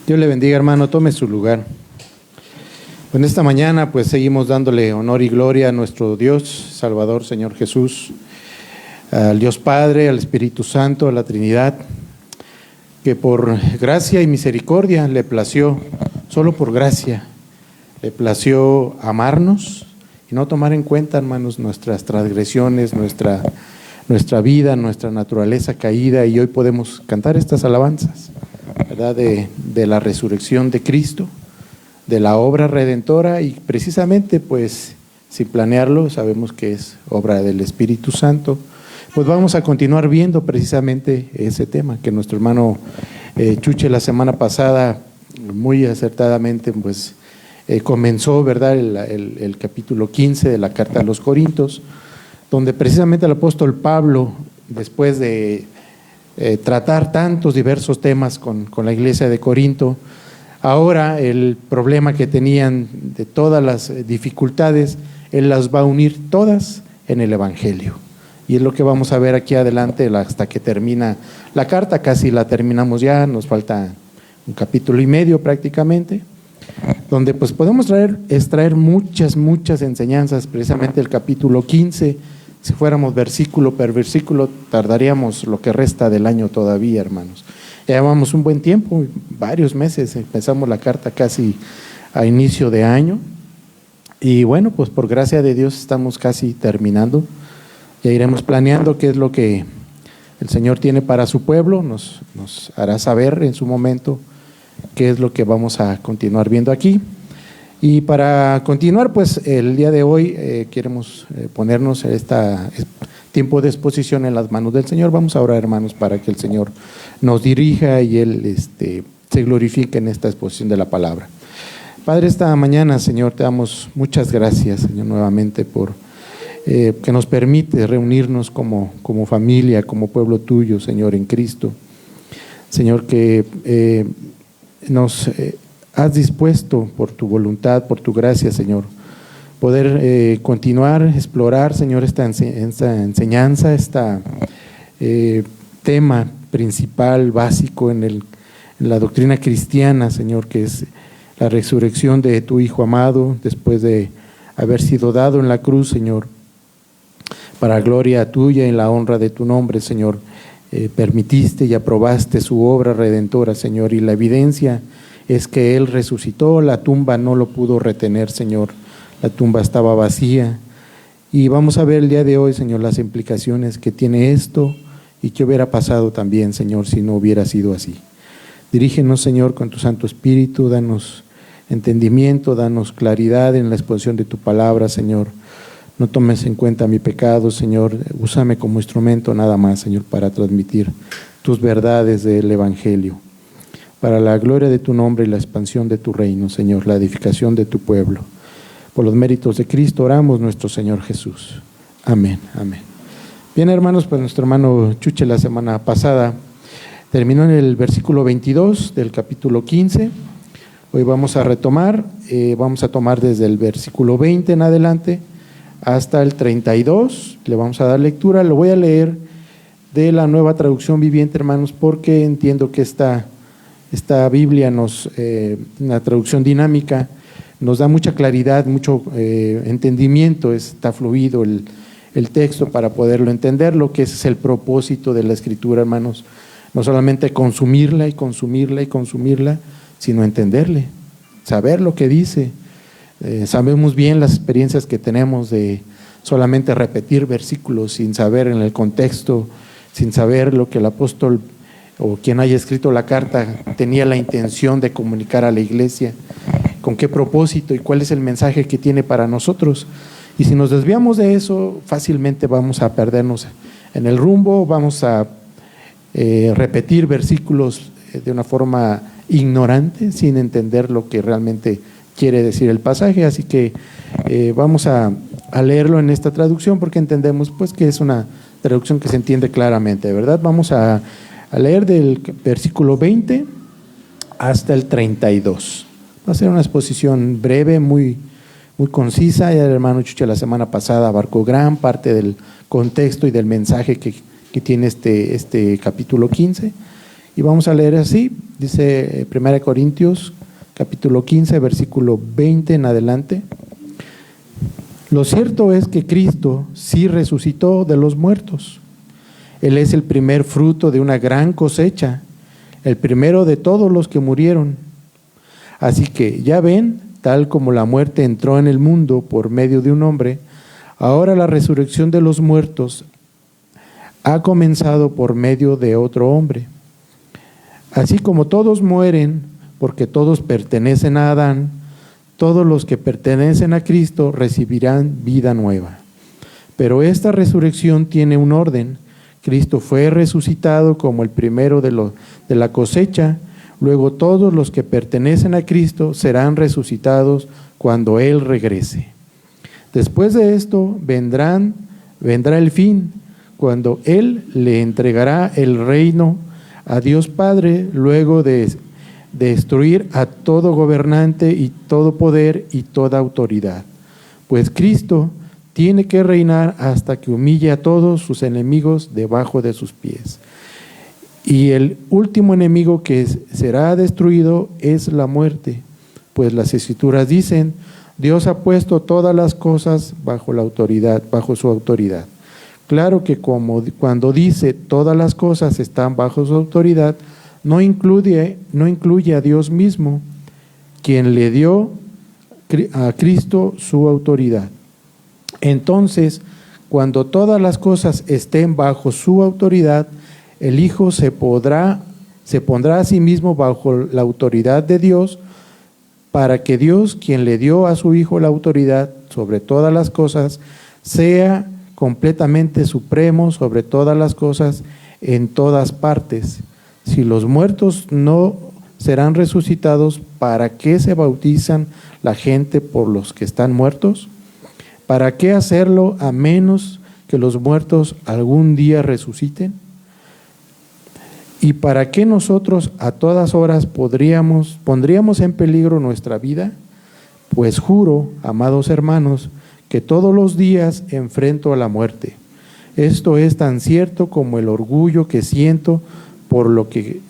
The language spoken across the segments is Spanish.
Dios le bendiga, hermano, tome su lugar. En esta mañana pues seguimos dándole honor y gloria a nuestro Dios, Salvador, Señor Jesús, al Dios Padre, al Espíritu Santo, a la Trinidad, que por gracia y misericordia le plació, solo por gracia, le plació amarnos y no tomar en cuenta, hermanos, nuestras transgresiones, nuestra vida, nuestra naturaleza caída, y hoy podemos cantar estas alabanzas, ¿verdad? De la resurrección de Cristo, de la obra redentora, y precisamente pues sin planearlo sabemos que es obra del Espíritu Santo. Pues vamos a continuar viendo precisamente ese tema que nuestro hermano Chuche la semana pasada muy acertadamente pues comenzó, ¿verdad? El capítulo 15 de la carta a los Corintios, donde precisamente el apóstol Pablo, después de tratar tantos diversos temas con la iglesia de Corinto, ahora el problema que tenían de todas las dificultades, él las va a unir todas en el Evangelio. Y es lo que vamos a ver aquí adelante hasta que termina la carta, casi la terminamos ya, nos falta un capítulo y medio prácticamente, donde pues podemos extraer muchas enseñanzas, precisamente el capítulo 15, si fuéramos versículo por versículo, tardaríamos lo que resta del año todavía, hermanos. Ya llevamos un buen tiempo, varios meses, empezamos la carta casi a inicio de año, y bueno, pues por gracia de Dios estamos casi terminando. Ya iremos planeando qué es lo que el Señor tiene para su pueblo, nos hará saber en su momento qué es lo que vamos a continuar viendo aquí. Y para continuar, pues el día de hoy queremos ponernos este tiempo de exposición en las manos del Señor. Vamos a orar, hermanos, para que el Señor nos dirija y Él se glorifique en esta exposición de la palabra. Padre, esta mañana, Señor, te damos muchas gracias, Señor, nuevamente por que nos permite reunirnos como familia, como pueblo tuyo, Señor, en Cristo. Señor, que nos has dispuesto por tu voluntad, por tu gracia, Señor, poder continuar, explorar, Señor, esta enseñanza, tema principal, básico en la doctrina cristiana, Señor, que es la resurrección de tu Hijo amado, después de haber sido dado en la cruz, Señor, para gloria tuya y la honra de tu nombre, Señor. Permitiste y aprobaste su obra redentora, Señor, y la evidencia es que Él resucitó. La tumba no lo pudo retener, Señor, la tumba estaba vacía, y vamos a ver el día de hoy, Señor, las implicaciones que tiene esto y qué hubiera pasado también, Señor, si no hubiera sido así. Dirígenos, Señor, con tu Santo Espíritu, danos entendimiento, danos claridad en la exposición de tu palabra, Señor. No tomes en cuenta mi pecado, Señor, úsame como instrumento nada más, Señor, para transmitir tus verdades del Evangelio, para la gloria de tu nombre y la expansión de tu reino, Señor, la edificación de tu pueblo. Por los méritos de Cristo oramos, nuestro Señor Jesús. Amén, amén. Bien, hermanos, pues nuestro hermano Chuche la semana pasada terminó en el versículo 22 del capítulo 15. Hoy vamos a retomar, vamos a tomar desde el versículo 20 en adelante hasta el 32, le vamos a dar lectura. Lo voy a leer de la Nueva Traducción Viviente, hermanos, porque entiendo que esta Biblia una traducción dinámica, nos da mucha claridad, mucho entendimiento, está fluido el texto para poderlo entender, lo que ese es el propósito de la Escritura, hermanos, no solamente consumirla, sino entenderle, saber lo que dice. Sabemos bien las experiencias que tenemos de solamente repetir versículos sin saber en el contexto, sin saber lo que el apóstol o quien haya escrito la carta tenía la intención de comunicar a la iglesia, con qué propósito y cuál es el mensaje que tiene para nosotros. Y si nos desviamos de eso, fácilmente vamos a perdernos en el rumbo, vamos a repetir versículos de una forma ignorante, sin entender lo que realmente quiere decir el pasaje. Así que vamos a leerlo en esta traducción porque entendemos pues que es una traducción que se entiende claramente, ¿verdad? Vamos a leer del versículo 20 hasta el 32. Va a ser una exposición breve, muy concisa. Ya el hermano Chuche la semana pasada abarcó gran parte del contexto y del mensaje que tiene este capítulo 15. Y vamos a leer así, dice 1 Corintios capítulo 15, versículo 20 en adelante. Lo cierto es que Cristo sí resucitó de los muertos. Él es el primer fruto de una gran cosecha, el primero de todos los que murieron. Así que ya ven, tal como la muerte entró en el mundo por medio de un hombre, ahora la resurrección de los muertos ha comenzado por medio de otro hombre. Así como todos mueren porque todos pertenecen a Adán, todos los que pertenecen a Cristo recibirán vida nueva. Pero esta resurrección tiene un orden. Cristo fue resucitado como el primero de la cosecha, luego todos los que pertenecen a Cristo serán resucitados cuando Él regrese. Después de esto vendrá el fin, cuando Él le entregará el reino a Dios Padre, luego de destruir a todo gobernante y todo poder y toda autoridad. Pues Cristo tiene que reinar hasta que humille a todos sus enemigos debajo de sus pies. Y el último enemigo que será destruido es la muerte, pues las Escrituras dicen: Dios ha puesto todas las cosas bajo su autoridad. Claro que cuando dice todas las cosas están bajo su autoridad, no incluye a Dios mismo, quien le dio a Cristo su autoridad. Entonces, cuando todas las cosas estén bajo su autoridad, el Hijo se pondrá a sí mismo bajo la autoridad de Dios, para que Dios, quien le dio a su Hijo la autoridad sobre todas las cosas, sea completamente supremo sobre todas las cosas en todas partes. Si los muertos no serán resucitados, ¿para qué se bautizan la gente por los que están muertos? ¿Para qué hacerlo a menos que los muertos algún día resuciten? ¿Y para qué nosotros a todas horas pondríamos en peligro nuestra vida? Pues juro, amados hermanos, que todos los días enfrento a la muerte. Esto es tan cierto como el orgullo que siento por lo que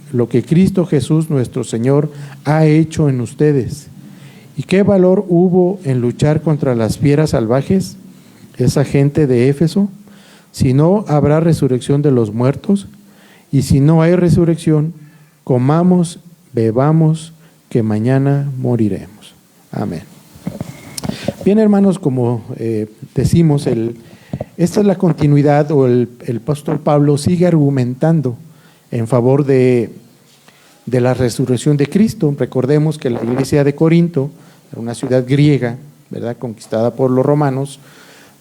Cristo Jesús nuestro Señor ha hecho en ustedes. ¿Y qué valor hubo en luchar contra las fieras salvajes, esa gente de Éfeso? Si no habrá resurrección de los muertos, y si no hay resurrección, comamos, bebamos, que mañana moriremos. Amén. Bien, hermanos, como decimos, esta es la continuidad, o el apóstol Pablo sigue argumentando en favor de la resurrección de Cristo. Recordemos que la iglesia de Corinto era una ciudad griega, ¿verdad?, conquistada por los romanos,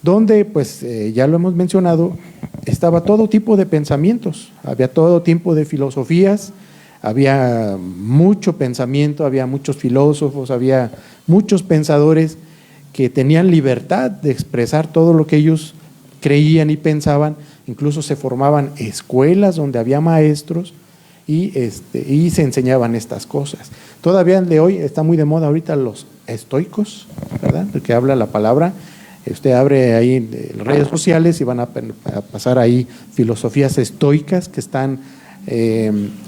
donde, pues ya lo hemos mencionado, estaba todo tipo de pensamientos, había todo tipo de filosofías, había mucho pensamiento, había muchos filósofos, había muchos pensadores que tenían libertad de expresar todo lo que ellos creían y pensaban. Incluso se formaban escuelas donde había maestros y se enseñaban estas cosas. Todavía de hoy está muy de moda ahorita los estoicos, ¿verdad?, de que habla la palabra. Usted abre ahí redes sociales y van a pasar ahí filosofías estoicas que están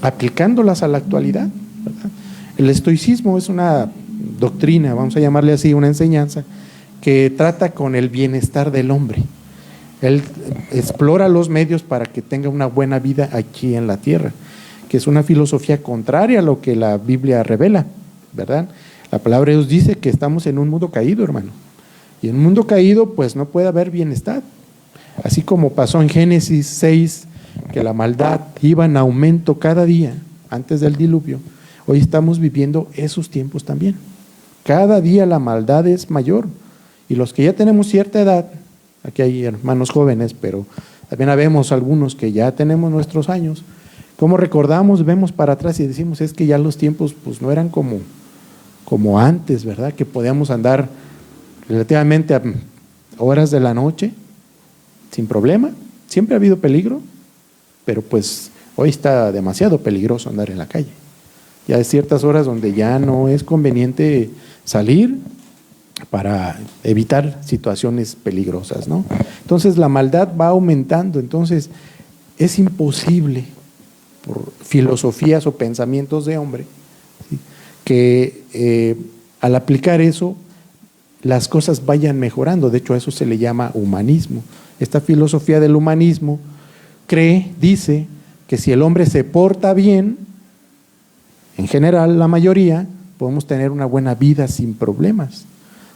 aplicándolas a la actualidad, ¿verdad? El estoicismo es una doctrina, vamos a llamarle así, una enseñanza que trata con el bienestar del hombre. Él explora los medios para que tenga una buena vida aquí en la tierra, que es una filosofía contraria a lo que la Biblia revela, ¿verdad? La palabra de Dios dice que estamos en un mundo caído, hermano. Y en un mundo caído, pues no puede haber bienestar. Así como pasó en Génesis 6, que la maldad iba en aumento cada día antes del diluvio, hoy estamos viviendo esos tiempos también. Cada día la maldad es mayor. Y los que ya tenemos cierta edad, aquí hay hermanos jóvenes, pero también habemos algunos que ya tenemos nuestros años, como recordamos, vemos para atrás y decimos, es que ya los tiempos pues no eran como antes, ¿verdad?, que podíamos andar relativamente a horas de la noche sin problema. Siempre ha habido peligro, pero pues hoy está demasiado peligroso andar en la calle. Ya hay ciertas horas donde ya no es conveniente salir para evitar situaciones peligrosas, ¿no? Entonces la maldad va aumentando, entonces es imposible por filosofías o pensamientos de hombre, ¿sí? Que al aplicar eso, las cosas vayan mejorando. De hecho, a eso se le llama humanismo. Esta filosofía del humanismo dice que si el hombre se porta bien, en general, la mayoría, podemos tener una buena vida sin problemas.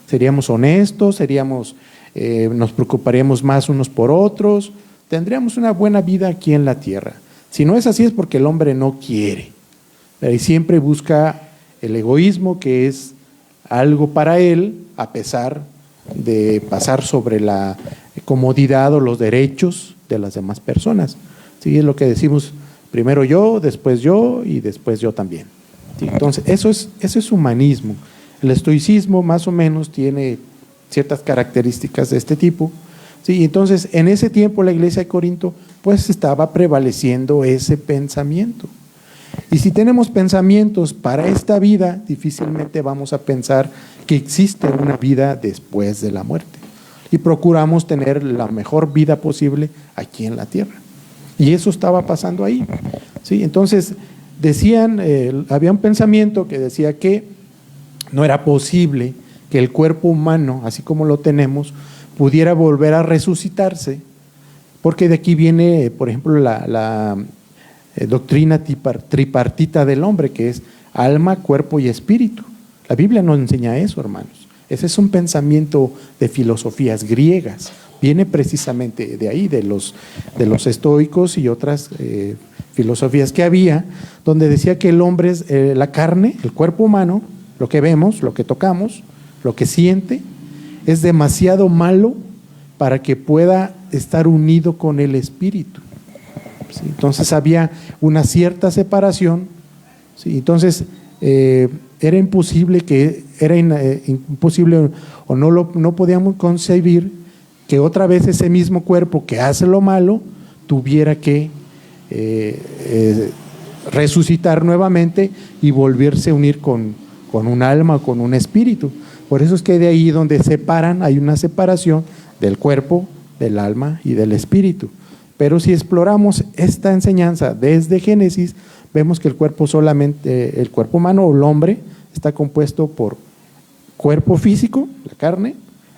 Seríamos honestos, nos preocuparíamos más unos por otros, tendríamos una buena vida aquí en la tierra. Si no es así es porque el hombre no quiere. Y siempre busca el egoísmo, que es algo para él, a pesar de pasar sobre la comodidad o los derechos de las demás personas. Sí, es lo que decimos, primero yo y después yo también. Sí, entonces, eso es humanismo. El estoicismo más o menos tiene ciertas características de este tipo. Sí, entonces, en ese tiempo la iglesia de Corinto pues estaba prevaleciendo ese pensamiento. Y si tenemos pensamientos para esta vida, difícilmente vamos a pensar que existe una vida después de la muerte. Y procuramos tener la mejor vida posible aquí en la tierra. Y eso estaba pasando ahí. ¿Sí? Entonces, había un pensamiento que decía que no era posible que el cuerpo humano, así como lo tenemos, pudiera volver a resucitarse, porque de aquí viene, por ejemplo, la doctrina tripartita del hombre, que es alma, cuerpo y espíritu. La Biblia nos enseña eso, hermanos. Ese es un pensamiento de filosofías griegas. Viene precisamente de ahí, de los estoicos y otras filosofías que había, donde decía que el hombre es la carne, el cuerpo humano, lo que vemos, lo que tocamos, lo que siente, es demasiado malo para que pueda estar unido con el espíritu. ¿Sí? Entonces había una cierta separación. ¿Sí? Entonces era imposible o no podíamos concebir que otra vez ese mismo cuerpo que hace lo malo tuviera que resucitar nuevamente y volverse a unir con un alma o con un espíritu. Por eso es que de ahí donde hay una separación del cuerpo, del alma y del espíritu. Pero si exploramos esta enseñanza desde Génesis, vemos que el cuerpo humano o el hombre está compuesto por cuerpo físico, la carne,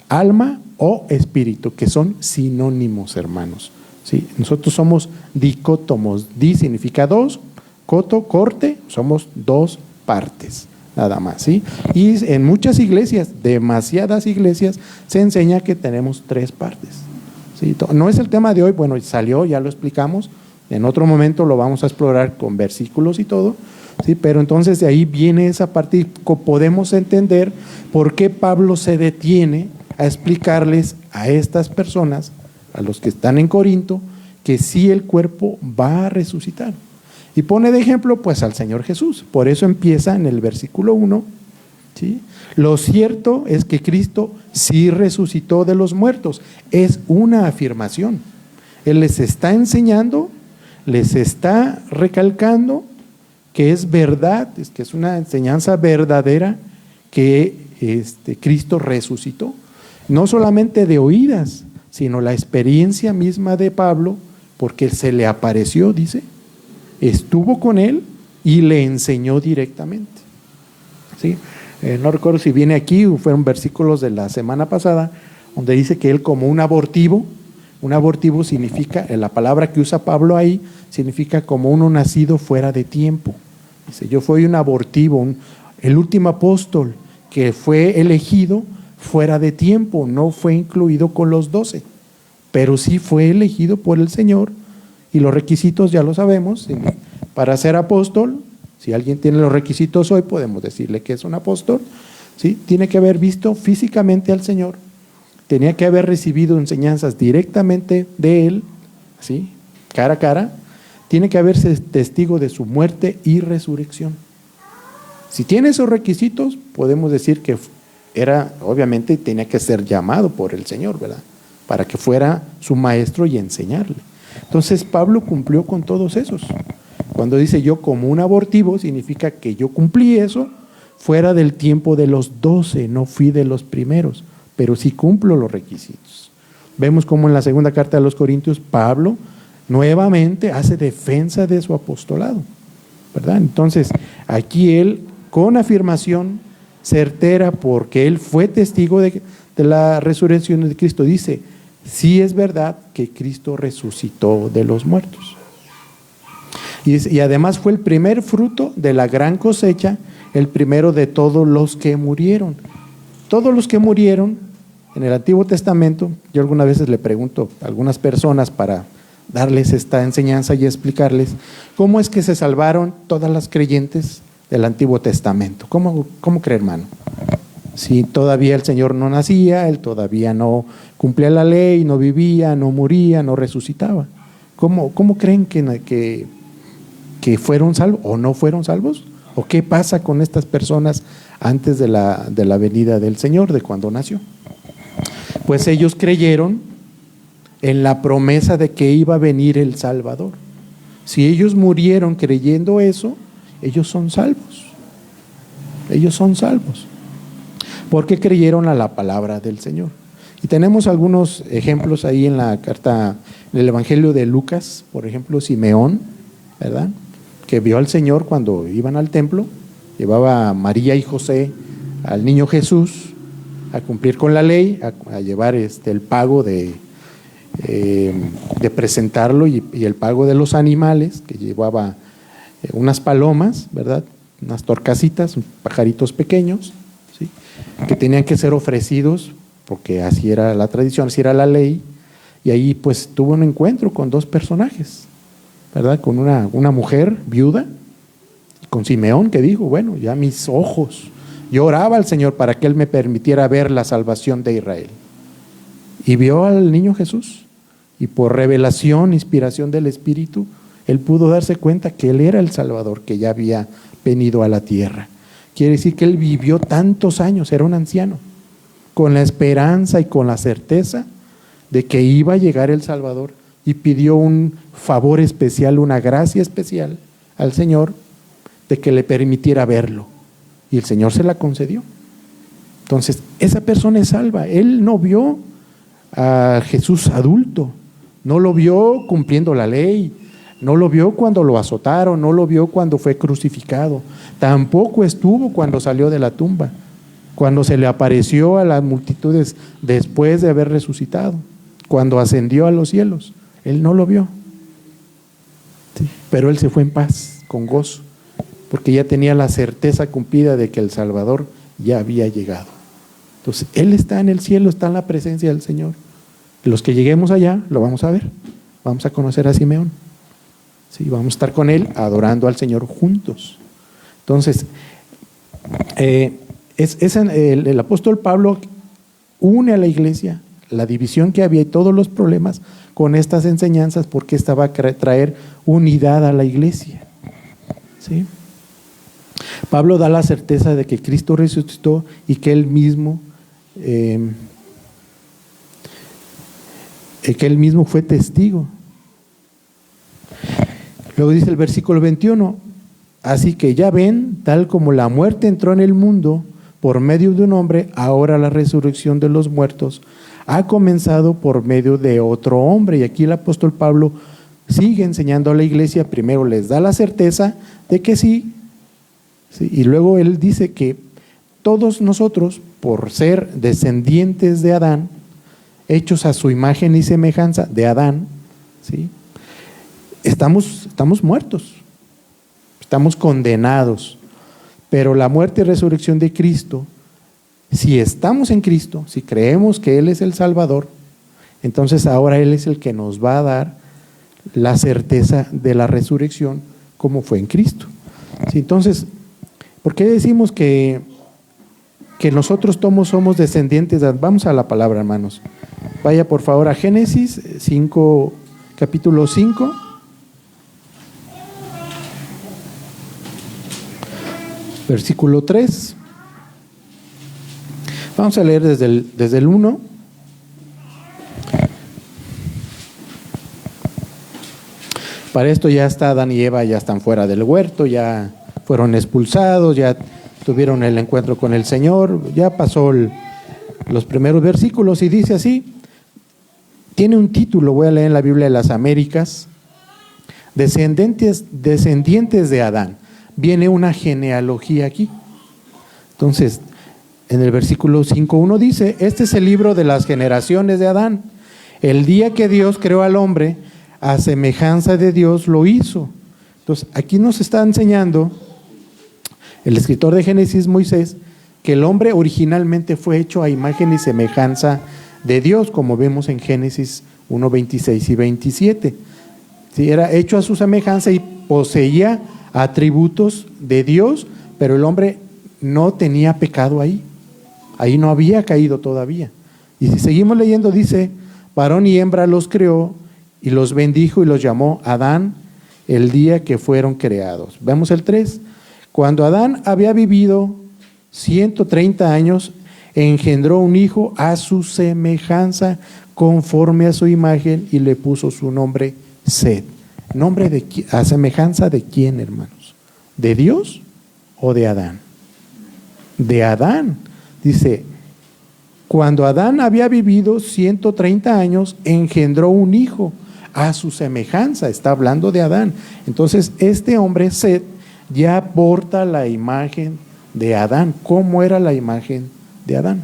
alma o espíritu, que son sinónimos, hermanos. ¿Sí? Nosotros somos dicótomos. Di significa dos, coto, corte, somos dos partes, nada más. ¿Sí? Y en muchas iglesias, demasiadas iglesias, se enseña que tenemos tres partes. ¿Sí? No es el tema de hoy, bueno, salió, ya lo explicamos, en otro momento lo vamos a explorar con versículos y todo, ¿sí? Pero entonces de ahí viene esa parte y podemos entender por qué Pablo se detiene a explicarles a estas personas, a los que están en Corinto, que sí el cuerpo va a resucitar. Y pone de ejemplo pues al Señor Jesús. Por eso empieza en el versículo 1, ¿sí? Lo cierto es que Cristo sí resucitó de los muertos. Es una afirmación. Él les está enseñando, les está recalcando que es verdad, que es una enseñanza verdadera que Cristo resucitó. No solamente de oídas, sino la experiencia misma de Pablo, porque se le apareció, dice, estuvo con él y le enseñó directamente. ¿Sí? No recuerdo si viene aquí o fueron versículos de la semana pasada, donde dice que él como un abortivo significa, la palabra que usa Pablo ahí, significa como uno nacido fuera de tiempo. Dice, yo fui un abortivo, el último apóstol que fue elegido fuera de tiempo, no fue incluido con los 12, pero sí fue elegido por el Señor, y los requisitos ya lo sabemos. Para ser apóstol, si alguien tiene los requisitos hoy, podemos decirle que es un apóstol, ¿sí? Tiene que haber visto físicamente al Señor, tenía que haber recibido enseñanzas directamente de Él, ¿sí? Cara a cara, tiene que haberse testigo de su muerte y resurrección. Si tiene esos requisitos, podemos decir que obviamente tenía que ser llamado por el Señor, ¿verdad? Para que fuera su maestro y enseñarle. Entonces Pablo cumplió con todos esos. Cuando dice yo como un abortivo, significa que yo cumplí eso fuera del tiempo de los 12, no fui de los primeros, pero sí cumplo los requisitos. Vemos como en la segunda carta de los Corintios, Pablo nuevamente hace defensa de su apostolado, ¿verdad? Entonces, aquí él, con afirmación certera, porque él fue testigo de la resurrección de Cristo, dice: sí es verdad que Cristo resucitó de los muertos. Y además fue el primer fruto de la gran cosecha, el primero de todos los que murieron. Todos los que murieron en el Antiguo Testamento, yo algunas veces le pregunto a algunas personas para darles esta enseñanza y explicarles cómo es que se salvaron todas las creyentes del Antiguo Testamento. ¿Cómo cree, hermano? Si todavía el Señor no nacía, Él todavía no cumplía la ley, no vivía, no moría, no resucitaba. ¿Cómo creen que fueron salvos o no fueron salvos? ¿O qué pasa con estas personas antes de la venida del Señor, de cuando nació? Pues ellos creyeron en la promesa de que iba a venir el Salvador. Si ellos murieron creyendo eso, ellos son salvos. Ellos son salvos, porque creyeron a la palabra del Señor. Y tenemos algunos ejemplos ahí en la carta, en el Evangelio de Lucas, por ejemplo, Simeón, ¿verdad?, que vio al Señor cuando iban al templo, llevaba a María y José al niño Jesús a cumplir con la ley, a llevar el pago de presentarlo y el pago de los animales, que llevaba unas palomas, ¿verdad?, unas torcasitas, pajaritos pequeños, ¿sí?, que tenían que ser ofrecidos, porque así era la tradición, así era la ley. Y ahí pues tuvo un encuentro con dos personajes, ¿verdad?, con una mujer viuda, con Simeón, que dijo: bueno, ya mis ojos, yo oraba al Señor para que Él me permitiera ver la salvación de Israel. Y vio al niño Jesús, y por revelación, inspiración del Espíritu, él pudo darse cuenta que Él era el Salvador, que ya había venido a la tierra. Quiere decir que él vivió tantos años, era un anciano, con la esperanza y con la certeza de que iba a llegar el Salvador, y pidió un favor especial, una gracia especial al Señor, de que le permitiera verlo, y el Señor se la concedió. Entonces, esa persona es salva. Él no vio a Jesús adulto, no lo vio cumpliendo la ley, no lo vio cuando lo azotaron, no lo vio cuando fue crucificado, tampoco estuvo cuando salió de la tumba, cuando se le apareció a las multitudes después de haber resucitado, cuando ascendió a los cielos. Él no lo vio, sí, pero él se fue en paz, con gozo, porque ya tenía la certeza cumplida de que el Salvador ya había llegado. Entonces, él está en el cielo, está en la presencia del Señor. Los que lleguemos allá lo vamos a ver, vamos a conocer a Simeón, sí, vamos a estar con él adorando al Señor juntos. Entonces, el apóstol Pablo une a la iglesia, la división que había y todos los problemas con estas enseñanzas, porque esta va a traer unidad a la iglesia, ¿sí? Pablo da la certeza de que Cristo resucitó y que él mismo fue testigo. Luego dice el versículo 21: así que ya ven, tal como la muerte entró en el mundo por medio de un hombre, ahora la resurrección de los muertos ha comenzado por medio de otro hombre. Y aquí el apóstol Pablo sigue enseñando a la iglesia. Primero les da la certeza de que sí, y luego él dice que todos nosotros, por ser descendientes de Adán, hechos a su imagen y semejanza de Adán, ¿sí?, estamos muertos, estamos condenados. Pero la muerte y resurrección de Cristo, si estamos en Cristo, si creemos que Él es el Salvador, entonces ahora Él es el que nos va a dar la certeza de la resurrección, como fue en Cristo. ¿Sí? Entonces, ¿por qué decimos que nosotros somos descendientes de Adán? Vamos a la palabra, hermanos. Vaya por favor a Génesis 5, capítulo 5. Versículo 3. Vamos a leer desde el 1. Para esto ya está Adán y Eva, ya están fuera del huerto, ya fueron expulsados, ya tuvieron el encuentro con el Señor, ya pasó los primeros versículos y dice así, tiene un título, voy a leer en la Biblia de las Américas, descendientes de Adán. Viene una genealogía aquí. Entonces, en el versículo 5:1 dice, este es el libro de las generaciones de Adán. El día que Dios creó al hombre, a semejanza de Dios lo hizo. Entonces, aquí nos está enseñando el escritor de Génesis, Moisés, que el hombre originalmente fue hecho a imagen y semejanza de Dios, como vemos en Génesis 1:26 y 27. Sí, era hecho a su semejanza y poseía atributos de Dios, pero el hombre no tenía pecado ahí. Ahí no había caído todavía. Y si seguimos leyendo, dice, varón y hembra los creó y los bendijo y los llamó Adán el día que fueron creados. Vemos el 3. Cuando Adán había vivido 130 años, engendró un hijo a su semejanza, conforme a su imagen, y le puso su nombre Set. ¿Nombre de quién? ¿A semejanza de quién, hermanos? ¿De Dios o de Adán? De Adán. Dice, cuando Adán había vivido 130 años, engendró un hijo a su semejanza. Está hablando de Adán. Entonces, este hombre, Set, ya porta la imagen de Adán. ¿Cómo era la imagen de Adán?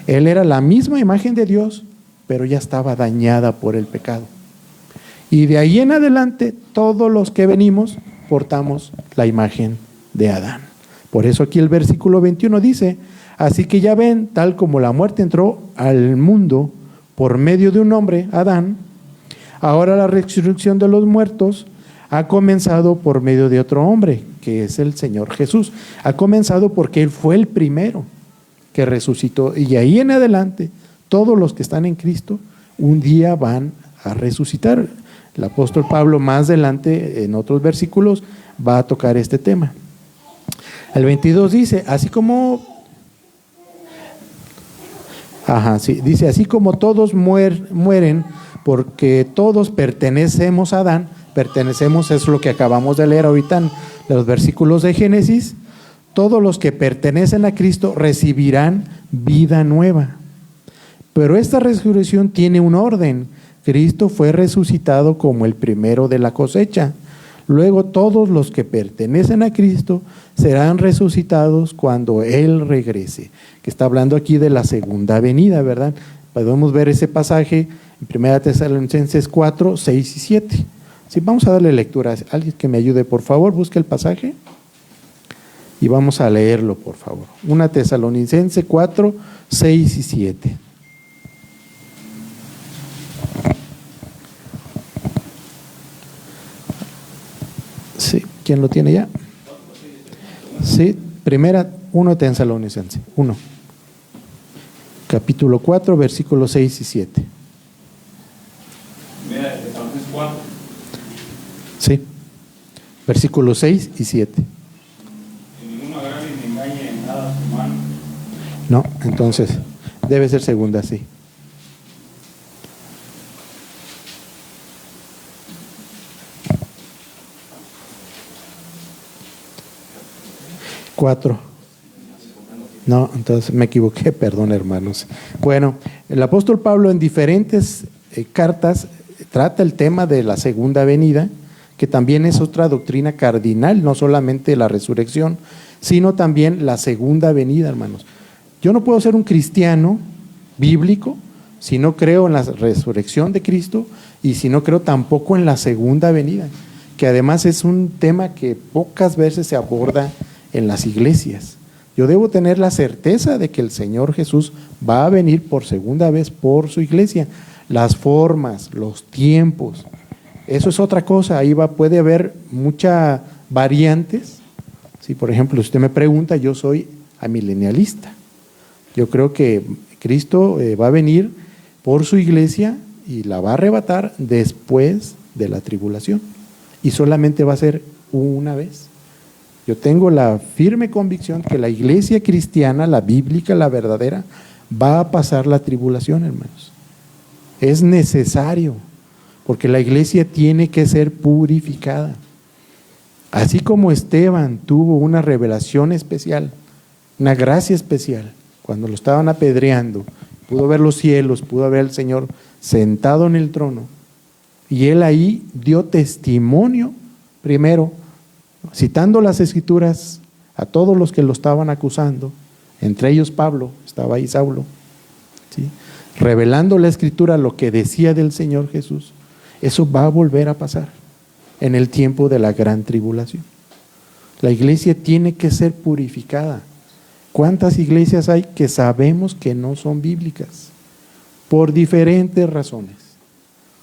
Él era la misma imagen de Dios, pero ya estaba dañada por el pecado. Y de ahí en adelante, todos los que venimos portamos la imagen de Adán. Por eso aquí el versículo 21 dice, así que ya ven, tal como la muerte entró al mundo por medio de un hombre, Adán, ahora la resurrección de los muertos ha comenzado por medio de otro hombre, que es el Señor Jesús. Ha comenzado porque Él fue el primero que resucitó. Y ahí en adelante, todos los que están en Cristo, un día van a resucitar. El apóstol Pablo más adelante, en otros versículos, va a tocar este tema. El 22 dice, así como todos mueren, porque todos pertenecemos a Adán. Pertenecemos, es lo que acabamos de leer ahorita en los versículos de Génesis. Todos los que pertenecen a Cristo recibirán vida nueva. Pero esta resurrección tiene un orden. Cristo fue resucitado como el primero de la cosecha. Luego todos los que pertenecen a Cristo serán resucitados cuando Él regrese. Que está hablando aquí de la segunda venida, ¿verdad? Podemos ver ese pasaje en 1 Tesalonicenses 4, 6 y 7. Sí, vamos a darle lectura. Alguien que me ayude, por favor, busque el pasaje y vamos a leerlo, por favor. 1 Tesalonicenses 4, 6 y 7. Sí, ¿quién lo tiene ya? Sí, 1 Tesalonicenses 1. Capítulo 4, versículos 6 y 7. Sí, versículos 6 y 7. Que ninguno agrave ni engañe en nada a su hermano. No, entonces, debe ser segunda, sí. Cuatro. No, entonces me equivoqué, perdón, hermanos. Bueno, el apóstol Pablo en diferentes cartas trata el tema de la segunda venida, que también es otra doctrina cardinal, no solamente la resurrección, sino también la segunda venida, hermanos. Yo no puedo ser un cristiano bíblico si no creo en la resurrección de Cristo y si no creo tampoco en la segunda venida, que además es un tema que pocas veces se aborda en las iglesias. Yo debo tener la certeza de que el Señor Jesús va a venir por segunda vez por su iglesia. Las formas, los tiempos, eso es otra cosa. Ahí puede haber muchas variantes. Si, por ejemplo, usted me pregunta, yo soy amilenialista. Yo creo que Cristo va a venir por su iglesia y la va a arrebatar después de la tribulación. Y solamente va a ser una vez. Yo tengo la firme convicción que la iglesia cristiana, la bíblica, la verdadera, va a pasar la tribulación, hermanos. Es necesario, porque la iglesia tiene que ser purificada. Así como Esteban tuvo una revelación especial, una gracia especial, cuando lo estaban apedreando, pudo ver los cielos, pudo ver al Señor sentado en el trono. Y él ahí dio testimonio, primero, citando las Escrituras a todos los que lo estaban acusando, entre ellos Pablo, estaba ahí Saulo, ¿sí? Revelando la Escritura lo que decía del Señor Jesús. Eso va a volver a pasar en el tiempo de la gran tribulación. La iglesia tiene que ser purificada. ¿Cuántas iglesias hay que sabemos que no son bíblicas? Por diferentes razones.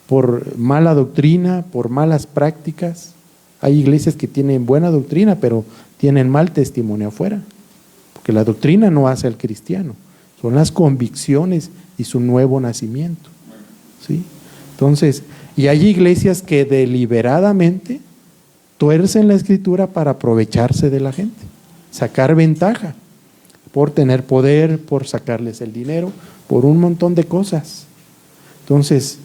Por mala doctrina, por malas prácticas. Hay iglesias que tienen buena doctrina, pero tienen mal testimonio afuera. Porque la doctrina no hace al cristiano. Son las convicciones y su nuevo nacimiento. ¿Sí? Entonces, y hay iglesias que deliberadamente tuercen la Escritura para aprovecharse de la gente, sacar ventaja, por tener poder, por sacarles el dinero, por un montón de cosas. Entonces,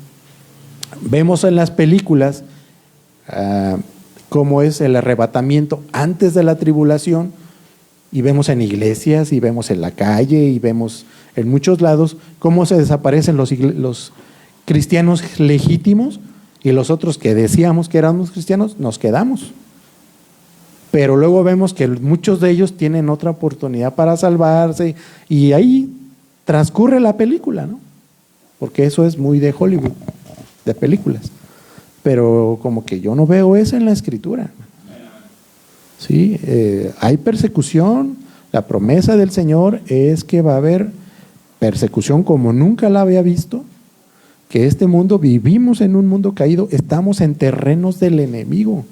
vemos en las películas cómo es el arrebatamiento antes de la tribulación, y vemos en iglesias, y vemos en la calle, y vemos en muchos lados cómo se desaparecen los cristianos legítimos, y los otros que decíamos que éramos cristianos, nos quedamos. Pero luego vemos que muchos de ellos tienen otra oportunidad para salvarse, y ahí transcurre la película, ¿no? Porque eso es muy de Hollywood, de películas. Pero como que yo no veo eso en la Escritura. Sí, hay persecución. La promesa del Señor es que va a haber persecución como nunca la había visto. Que este mundo, vivimos en un mundo caído, estamos en terrenos del enemigo.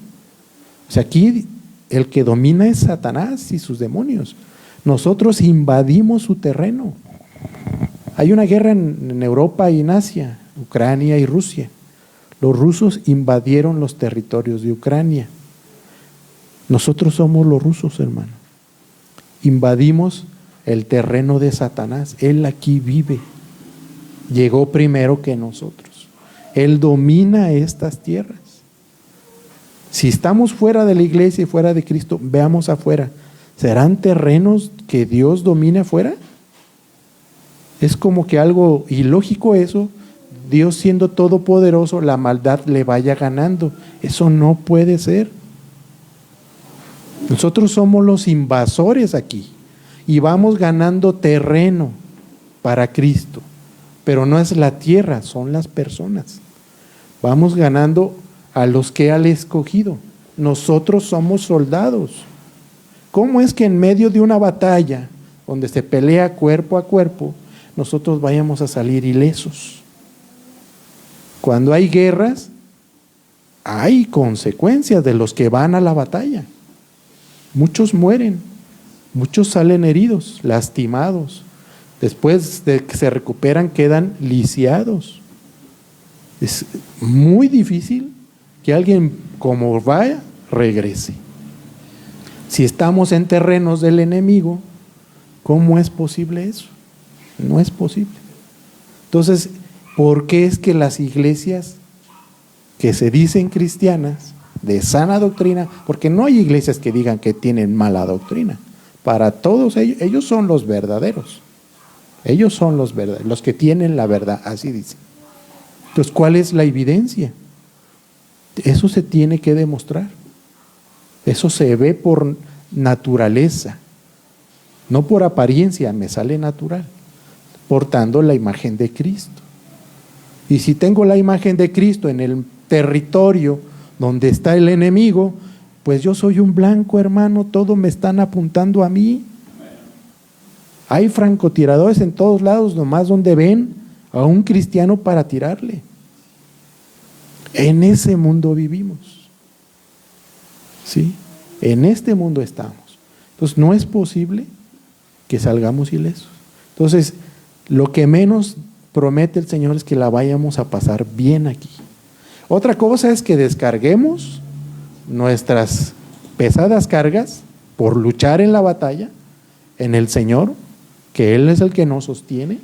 O sea, aquí el que domina es Satanás y sus demonios. Nosotros invadimos su terreno. Hay una guerra en Europa y en Asia, Ucrania y Rusia. Los rusos invadieron los territorios de Ucrania. Nosotros somos los rusos, hermano. Invadimos el terreno de Satanás. Él aquí vive. Llegó primero que nosotros. Él domina estas tierras. Si estamos fuera de la iglesia y fuera de Cristo, veamos afuera. ¿Serán terrenos que Dios domina afuera? Es como que algo ilógico eso. Dios siendo todopoderoso, la maldad le vaya ganando. Eso no puede ser. Nosotros somos los invasores aquí y vamos ganando terreno para Cristo. Pero no es la tierra, son las personas. Vamos ganando a los que Él ha escogido. Nosotros somos soldados. ¿Cómo es que en medio de una batalla donde se pelea cuerpo a cuerpo, nosotros vayamos a salir ilesos? Cuando hay guerras, hay consecuencias de los que van a la batalla. Muchos mueren, muchos salen heridos, lastimados. Después de que se recuperan, quedan lisiados. Es muy difícil que alguien como vaya, regrese. Si estamos en terrenos del enemigo, ¿cómo es posible eso? No es posible. Entonces, ¿por qué es que las iglesias que se dicen cristianas, de sana doctrina, porque no hay iglesias que digan que tienen mala doctrina, para todos ellos son los verdaderos. Ellos son los verdaderos, los que tienen la verdad, así dicen. Entonces, ¿cuál es la evidencia? Eso se tiene que demostrar. Eso se ve por naturaleza, no por apariencia, me sale natural, portando la imagen de Cristo. Y si tengo la imagen de Cristo en el territorio donde está el enemigo, pues yo soy un blanco, hermano, todos me están apuntando a mí. Hay francotiradores en todos lados, nomás donde ven a un cristiano para tirarle. En ese mundo vivimos. ¿Sí? En este mundo estamos. Entonces no es posible que salgamos ilesos. Entonces, lo que menos promete el Señor es que la vayamos a pasar bien aquí. Otra cosa es que descarguemos nuestras pesadas cargas por luchar en la batalla en el Señor, que Él es el que nos sostiene,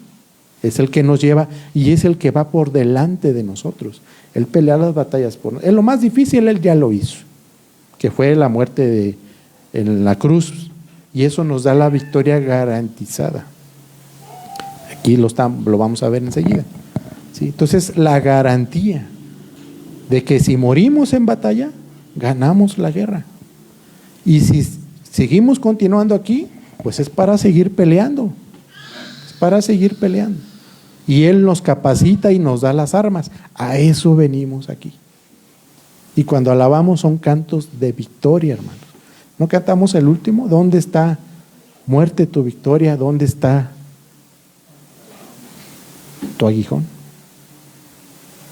es el que nos lleva y es el que va por delante de nosotros. Él pelea las batallas por nosotros. Lo más difícil Él ya lo hizo, que fue la muerte en la cruz, y eso nos da la victoria garantizada. Aquí lo vamos a ver enseguida. ¿Sí? Entonces, la garantía. de que si morimos en batalla, ganamos la guerra. Y si seguimos continuando aquí, pues es para seguir peleando. Es para seguir peleando. Y Él nos capacita y nos da las armas. A eso venimos aquí. Y cuando alabamos son cantos de victoria, hermanos. ¿No cantamos el último? ¿Dónde está, muerte, tu victoria? ¿Dónde está tu aguijón?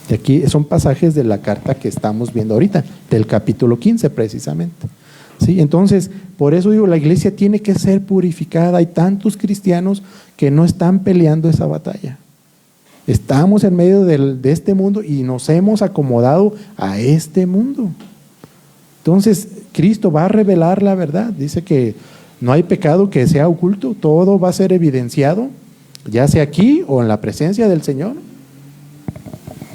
Y aquí son pasajes de la carta que estamos viendo ahorita, del capítulo 15 precisamente. ¿Sí? Entonces, por eso digo, la iglesia tiene que ser purificada. Hay tantos cristianos que no están peleando esa batalla. Estamos en medio de este mundo y nos hemos acomodado a este mundo. Entonces, Cristo va a revelar la verdad. Dice que no hay pecado que sea oculto, todo va a ser evidenciado, ya sea aquí o en la presencia del Señor.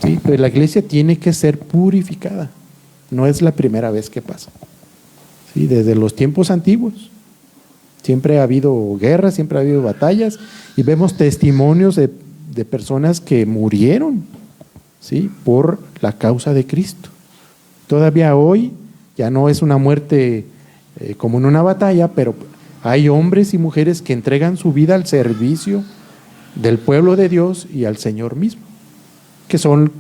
Sí, pero la iglesia tiene que ser purificada. No es la primera vez que pasa. Sí, desde los tiempos antiguos siempre ha habido guerras, siempre ha habido batallas y vemos testimonios de personas que murieron, ¿sí?, por la causa de Cristo. Todavía hoy ya no es una muerte como en una batalla, pero hay hombres y mujeres que entregan su vida al servicio del pueblo de Dios y al Señor mismo, que son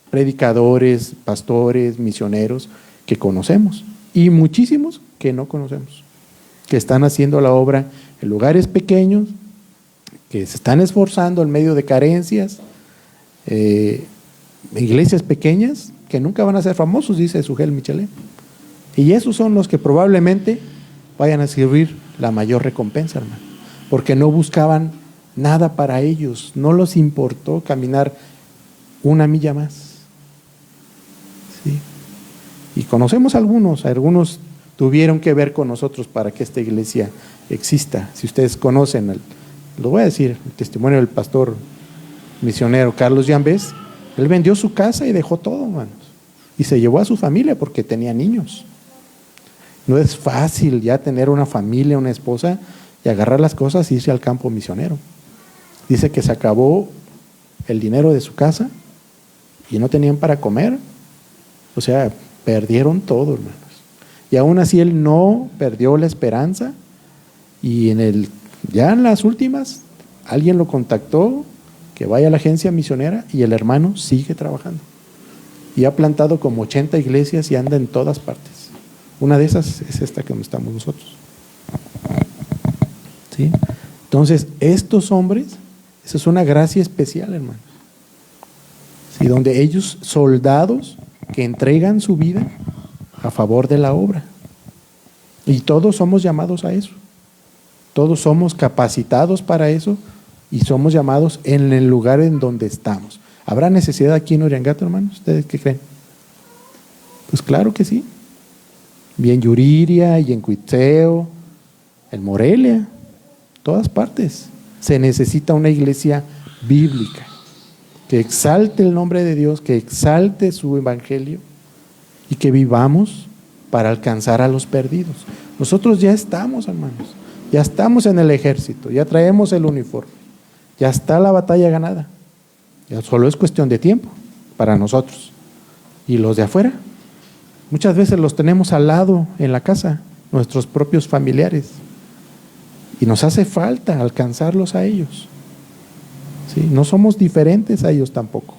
predicadores, pastores, misioneros que conocemos y muchísimos que no conocemos, que están haciendo la obra en lugares pequeños, que se están esforzando en medio de carencias, iglesias pequeñas que nunca van a ser famosos, dice Sugel Michelet. Y esos son los que probablemente vayan a recibir la mayor recompensa, hermano, porque no buscaban nada para ellos, no les importó caminar una milla más. ¿Sí? Y conocemos algunos tuvieron que ver con nosotros para que esta iglesia exista. Si ustedes conocen, lo voy a decir, el testimonio del pastor misionero Carlos Llambés, él vendió su casa y dejó todo, hermanos, y se llevó a su familia porque tenía niños. No es fácil ya tener una familia, una esposa, y agarrar las cosas y irse al campo misionero. Dice que se acabó el dinero de su casa y no tenían para comer. O sea, perdieron todo, hermanos. Y aún así él no perdió la esperanza y ya en las últimas alguien lo contactó que vaya a la agencia misionera y el hermano sigue trabajando. Y ha plantado como 80 iglesias y anda en todas partes. Una de esas es esta que estamos nosotros. ¿Sí? Entonces, estos hombres, esa es una gracia especial, hermano. ¿Sí? Donde ellos, soldados que entregan su vida a favor de la obra. Y todos somos llamados a eso. Todos somos capacitados para eso y somos llamados en el lugar en donde estamos. ¿Habrá necesidad aquí en Uriangato, hermanos? ¿Ustedes qué creen? Pues claro que sí. Y en Yuriria, y en Cuitzeo, en Morelia, todas partes. Se necesita una iglesia bíblica que exalte el nombre de Dios, que exalte su evangelio y que vivamos para alcanzar a los perdidos. Nosotros ya estamos, hermanos, ya estamos en el ejército, ya traemos el uniforme, ya está la batalla ganada. Ya solo es cuestión de tiempo para nosotros. Y los de afuera, muchas veces los tenemos al lado en la casa, nuestros propios familiares. Y nos hace falta alcanzarlos a ellos. ¿Sí? No somos diferentes a ellos tampoco.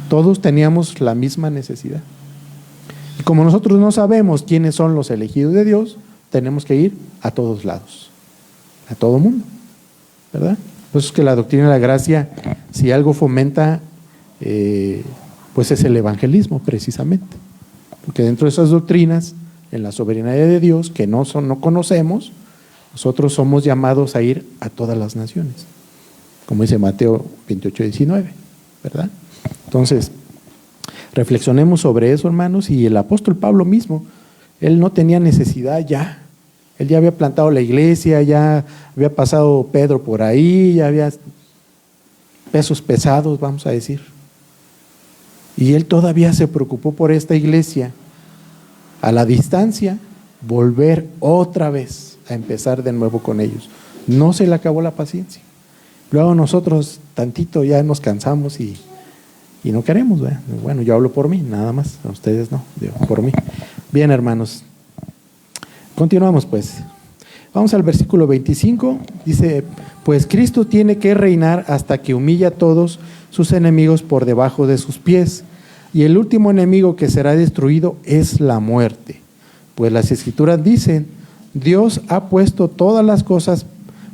Todos teníamos la misma necesidad. Y como nosotros no sabemos quiénes son los elegidos de Dios, tenemos que ir a todos lados, a todo mundo, ¿verdad? Por eso es que la doctrina de la gracia, si algo fomenta, pues es el evangelismo precisamente. Porque dentro de esas doctrinas, en la soberanía de Dios, que no conocemos, nosotros somos llamados a ir a todas las naciones, como dice Mateo 28:19, ¿verdad? Entonces, reflexionemos sobre eso, hermanos, y el apóstol Pablo mismo, él no tenía necesidad ya. Él ya había plantado la iglesia, ya había pasado Pedro por ahí, ya había pesos pesados, vamos a decir. Y él todavía se preocupó por esta iglesia, a la distancia, volver otra vez a empezar de nuevo con ellos. No se le acabó la paciencia. Luego nosotros tantito ya nos cansamos y Y no queremos, ¿verdad? Bueno, yo hablo por mí, nada más, a ustedes no, yo por mí. Bien, hermanos, continuamos pues. Vamos al versículo 25, dice, pues Cristo tiene que reinar hasta que humilla a todos sus enemigos por debajo de sus pies, y el último enemigo que será destruido es la muerte. Pues las Escrituras dicen, Dios ha puesto todas las cosas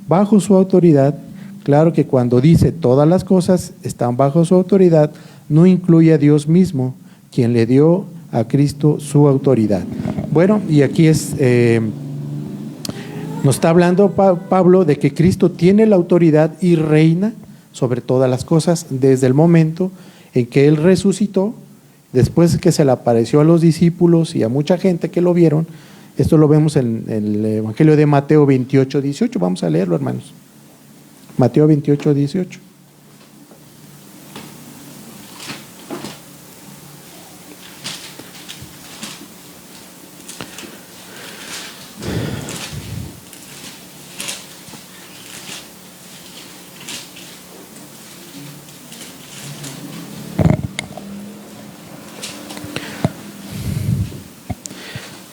bajo su autoridad. Claro que cuando dice todas las cosas están bajo su autoridad, no incluye a Dios mismo, quien le dio a Cristo su autoridad. Bueno, y aquí nos está hablando Pablo de que Cristo tiene la autoridad y reina sobre todas las cosas desde el momento en que Él resucitó, después que se le apareció a los discípulos y a mucha gente que lo vieron. Esto lo vemos en el Evangelio de Mateo 28, 18. Vamos a leerlo, hermanos. Mateo 28, 18.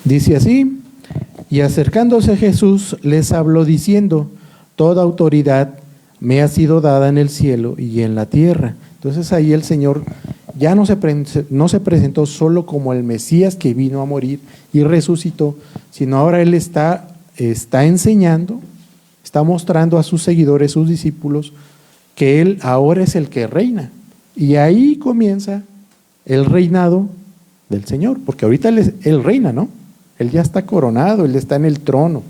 Dice así, y acercándose a Jesús les habló diciendo, toda autoridad me ha sido dada en el cielo y en la tierra. Entonces ahí el Señor ya no se presentó solo como el Mesías que vino a morir y resucitó, sino ahora Él está enseñando, está mostrando a sus seguidores, sus discípulos, que Él ahora es el que reina. Y ahí comienza el reinado del Señor, porque ahorita Él reina, ¿no? Él ya está coronado, Él está en el trono.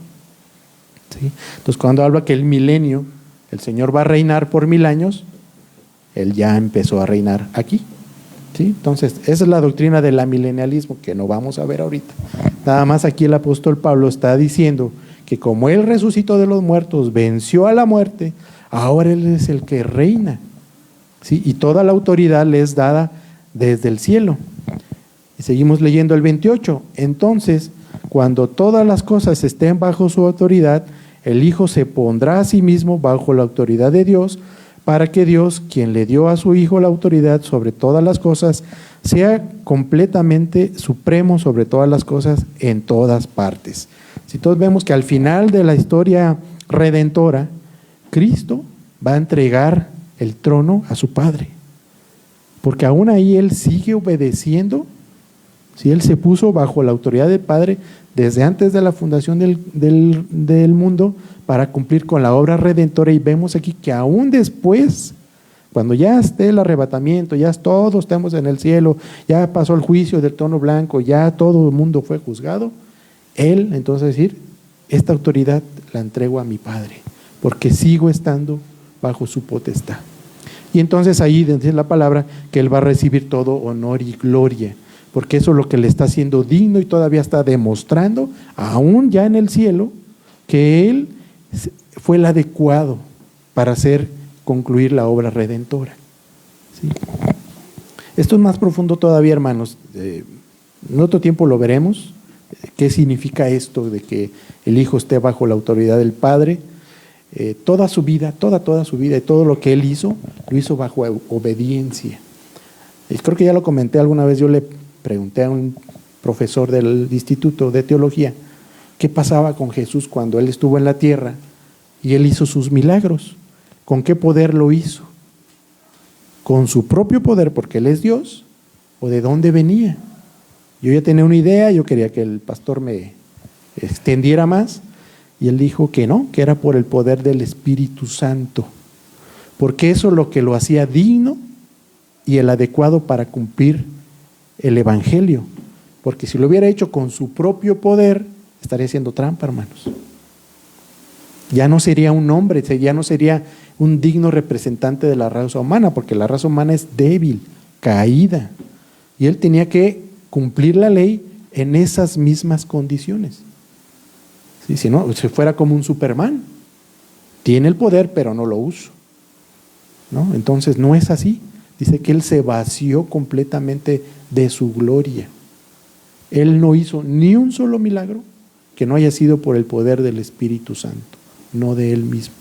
¿Sí? Entonces cuando habla que el milenio, el Señor va a reinar por 1000 años, Él ya empezó a reinar aquí. ¿Sí? Entonces esa es la doctrina del amilenialismo que no vamos a ver ahorita. Nada más aquí el apóstol Pablo está diciendo que como Él resucitó de los muertos, venció a la muerte, ahora Él es el que reina. ¿Sí? Y toda la autoridad le es dada desde el cielo. Y seguimos leyendo el 28. Entonces, cuando todas las cosas estén bajo su autoridad, el Hijo se pondrá a sí mismo bajo la autoridad de Dios, para que Dios, quien le dio a su Hijo la autoridad sobre todas las cosas, sea completamente supremo sobre todas las cosas en todas partes. Si todos vemos que al final de la historia redentora, Cristo va a entregar el trono a su Padre, porque aún ahí Él sigue obedeciendo. Si Él se puso bajo la autoridad del Padre desde antes de la fundación del mundo para cumplir con la obra redentora, y vemos aquí que aún después, cuando ya esté el arrebatamiento, ya todos estamos en el cielo, ya pasó el juicio del trono blanco, ya todo el mundo fue juzgado, Él entonces decir, esta autoridad la entrego a mi Padre, porque sigo estando bajo su potestad. Y entonces ahí dice la palabra que Él va a recibir todo honor y gloria, porque eso es lo que le está haciendo digno, y todavía está demostrando, aún ya en el cielo, que Él fue el adecuado para concluir la obra redentora. ¿Sí? Esto es más profundo todavía, hermanos. En otro tiempo lo veremos, qué significa esto de que el Hijo esté bajo la autoridad del Padre. Toda su vida, toda su vida y todo lo que Él hizo, lo hizo bajo obediencia. Y creo que ya lo comenté alguna vez. Yo le pregunté a un profesor del Instituto de Teología qué pasaba con Jesús cuando Él estuvo en la tierra y Él hizo sus milagros. ¿Con qué poder lo hizo? ¿Con su propio poder porque Él es Dios? ¿O de dónde venía? Yo ya tenía una idea, yo quería que el pastor me extendiera más, y él dijo que no, que era por el poder del Espíritu Santo, porque eso es lo que lo hacía digno y el adecuado para cumplir el Evangelio, porque si lo hubiera hecho con su propio poder, estaría haciendo trampa, hermanos. Ya no sería un hombre, ya no sería un digno representante de la raza humana, porque la raza humana es débil, caída, y Él tenía que cumplir la ley en esas mismas condiciones. ¿Sí? Si no, si fuera como un Superman, tiene el poder pero no lo usa, ¿no? Entonces no es así. Dice que Él se vació completamente de su gloria. Él no hizo ni un solo milagro que no haya sido por el poder del Espíritu Santo, no de Él mismo.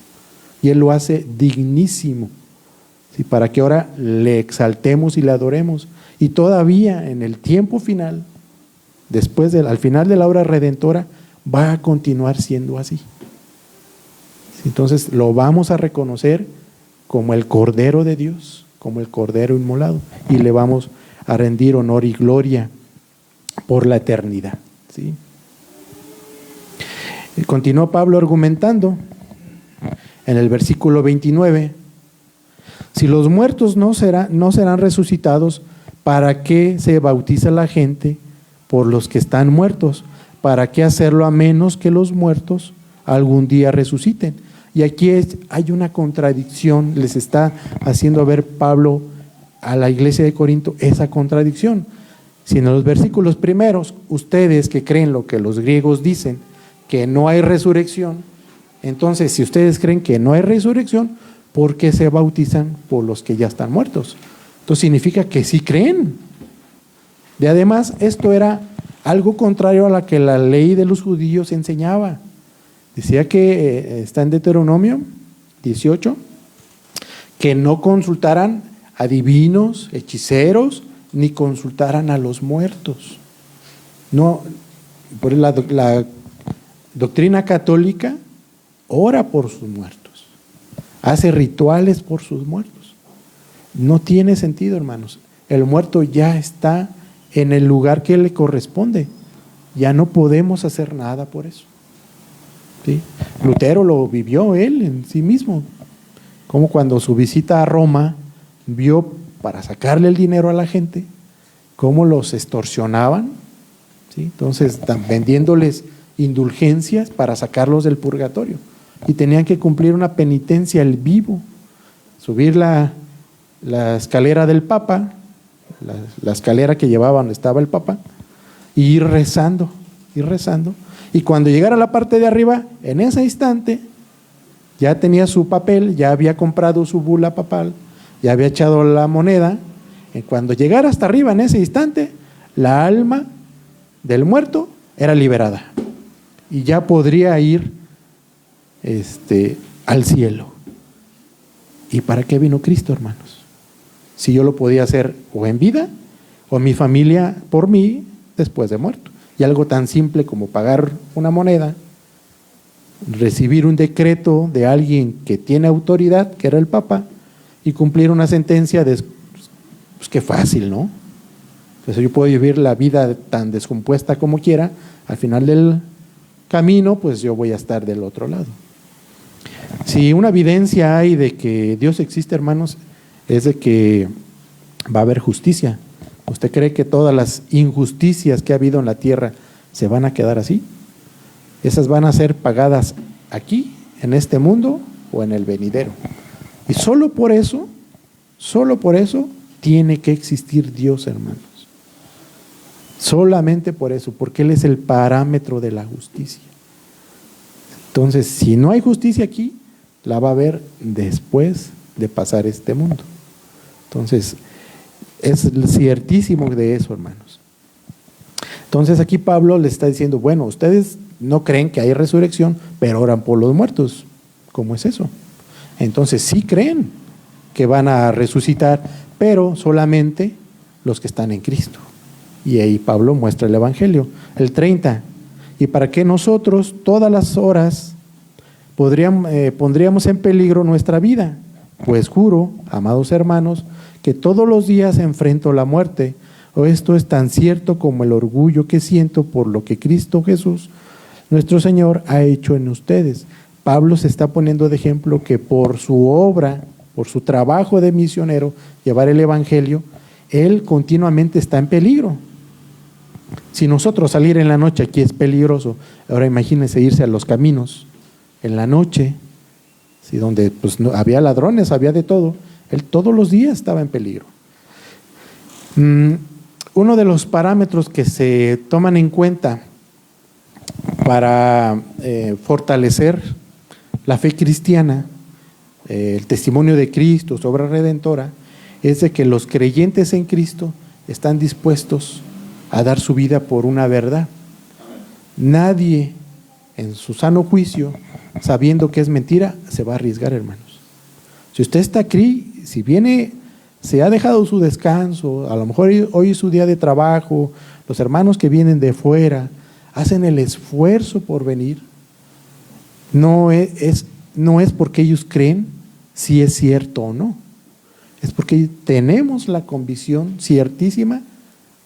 Y Él lo hace dignísimo ¿sí? Para que ahora le exaltemos y le adoremos. Y todavía en el tiempo final, al final de la obra redentora, va a continuar siendo así. Entonces lo vamos a reconocer como el Cordero de Dios, como el Cordero inmolado, y le vamos a rendir honor y gloria por la eternidad, ¿sí? Y continuó Pablo argumentando en el versículo 29, si los muertos no serán resucitados, ¿para qué se bautiza la gente por los que están muertos? ¿Para qué hacerlo a menos que los muertos algún día resuciten? Y aquí hay una contradicción, les está haciendo ver Pablo a la iglesia de Corinto esa contradicción. Si en los versículos primeros, ustedes que creen lo que los griegos dicen, que no hay resurrección, entonces si ustedes creen que no hay resurrección, ¿por qué se bautizan por los que ya están muertos? Entonces significa que sí creen. Y además, esto era algo contrario a la que la ley de los judíos enseñaba. Decía que está en Deuteronomio 18, que no consultaran a divinos, hechiceros, ni consultaran a los muertos. No, por la doctrina católica ora por sus muertos, hace rituales por sus muertos. No tiene sentido, hermanos. El muerto ya está en el lugar que le corresponde. Ya no podemos hacer nada por eso. ¿Sí? Lutero lo vivió él en sí mismo, como cuando su visita a Roma vio, para sacarle el dinero a la gente, cómo los extorsionaban, ¿sí? Entonces vendiéndoles indulgencias para sacarlos del purgatorio, y tenían que cumplir una penitencia al vivo, subir la escalera del Papa, la escalera que llevaba donde estaba el Papa, y ir rezando, y cuando llegara a la parte de arriba, en ese instante, ya tenía su papel, ya había comprado su bula papal, ya había echado la moneda, y cuando llegara hasta arriba en ese instante, la alma del muerto era liberada, y ya podría ir al cielo. ¿Y para qué vino Cristo, hermanos? Si yo lo podía hacer o en vida, o mi familia por mí después de muerto. Y algo tan simple como pagar una moneda, recibir un decreto de alguien que tiene autoridad, que era el Papa, y cumplir una sentencia, pues qué fácil, ¿no? Pues yo puedo vivir la vida tan descompuesta como quiera, al final del camino, pues yo voy a estar del otro lado. Si una evidencia hay de que Dios existe, hermanos, es de que va a haber justicia. ¿Usted cree que todas las injusticias que ha habido en la tierra se van a quedar así? Esas van a ser pagadas aquí, en este mundo o en el venidero. Y solo por eso tiene que existir Dios, hermanos. Solamente por eso, porque Él es el parámetro de la justicia. Entonces, si no hay justicia aquí, la va a haber después de pasar este mundo. Entonces, es ciertísimo de eso, hermanos. Entonces aquí Pablo le está diciendo, bueno, ustedes no creen que hay resurrección, pero oran por los muertos. ¿Cómo es eso? Entonces sí creen que van a resucitar, pero solamente los que están en Cristo. Y ahí Pablo muestra el Evangelio. El 30, y para que nosotros todas las horas pondríamos en peligro nuestra vida, pues juro, amados hermanos, que todos los días enfrento la muerte. O esto es tan cierto como el orgullo que siento por lo que Cristo Jesús, nuestro Señor, ha hecho en ustedes. Pablo se está poniendo de ejemplo que por su obra, por su trabajo de misionero, llevar el Evangelio, él continuamente está en peligro. Si nosotros salir en la noche aquí es peligroso, ahora imagínense irse a los caminos en la noche, ¿sí? Donde pues, no, había ladrones, había de todo. Él todos los días estaba en peligro. Uno de los parámetros que se toman en cuenta para fortalecer la fe cristiana, el testimonio de Cristo, su obra redentora, es de que los creyentes en Cristo están dispuestos a dar su vida por una verdad. Nadie en su sano juicio, sabiendo que es mentira, se va a arriesgar, hermanos. Si usted está aquí si viene, se ha dejado su descanso, a lo mejor hoy es su día de trabajo, los hermanos que vienen de fuera hacen el esfuerzo por venir, no es porque ellos creen si es cierto o no, es porque tenemos la convicción ciertísima